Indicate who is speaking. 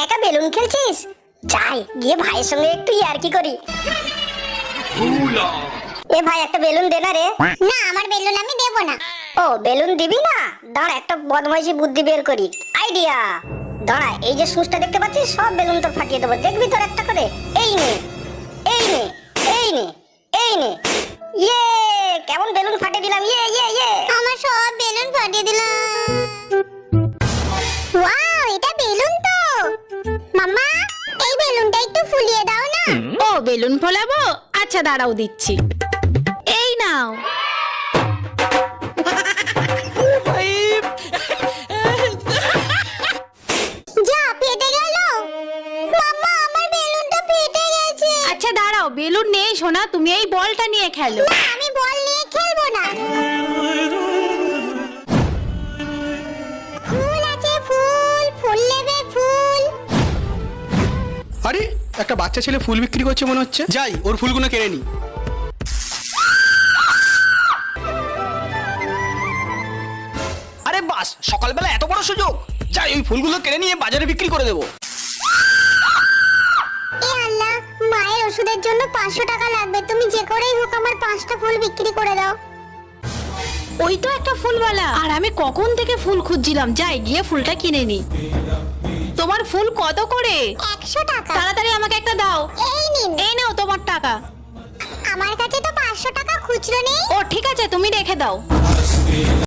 Speaker 1: একা একা বেলুন খেলছিস? যাই গিয়ে ভাইয়ের সঙ্গে একটু ইয়ার্কি করি। এ ভাই একটা বেলুন দে না রে।
Speaker 2: না, আমার বেলুন আমি দেব না।
Speaker 1: ও বেলুন দিবি না? দাঁড়া একটা বদমাইশি বুদ্ধি বের করি। আইডিয়া! দাঁড়া, এই যে সুচটা দেখতে পাচ্ছিস সব বেলুন তো ফাটিয়ে দেবো, দেখবি তোর একটা করে। এই নে, এই নে, এই নে, এই নে। ইয়ে, কেমন বেলুন ফাটিয়ে দিলাম। ইয়ে ইয়ে ইয়ে।
Speaker 2: আমার সব বেলুন ফাটিয়ে দিলাম। ওয়াও, এটা বেলুন তো। মাম্মা, এই বেলুনটা একটু ফুলিয়ে দাও না।
Speaker 3: ও বেলুন ফোলাবো? আচ্ছা দাঁড়াও দিচ্ছি। এই নাও।
Speaker 2: যা, ফেটে গেল। মাম্মা, আমার বেলুনটা ফেটে গেছে।
Speaker 3: আচ্ছা দাঁড়াও, বেলুন নেই সোনা, তুমি এই বলটা নিয়ে খেলো।
Speaker 2: না, আমি বল নিয়ে খেলবো না। ফুল আছে, ফুল, ফুল নেবে, ফুল।
Speaker 4: আরে একটা বাচ্চা ছেলে ফুল বিক্রি করছে মনে হচ্ছে, যাই ওর ফুলগুলো কেড়ে নি। আরে বাস, সকালবেলা এত বড় সুযোগ, যাই ওই ফুলগুলো কেড়ে নিয়ে বাজারে বিক্রি করে দেবো।
Speaker 2: এ আল্লাহ, মায়ের ওষুধের জন্য 500 টাকা লাগবে। তুমি যে করেই হোক আমার 5টা ফুল বিক্রি করে দাও।
Speaker 3: ওই তো একটা ফুলওয়ালা, আর আমি কখন থেকে ফুল খুঁজছিলাম। যাই গিয়ে ফুলটা কিনে নি। তোমার ফুল কত করে?
Speaker 2: 100 টাকা।
Speaker 3: তাড়াতাড়ি আমাকে একটা দাও।
Speaker 2: এই নিন।
Speaker 3: এই নাও তোমার টাকা।
Speaker 2: আমার কাছে তো 500 টাকা খুচরো নেই।
Speaker 3: ও ঠিক আছে, তুমি রেখে দাও।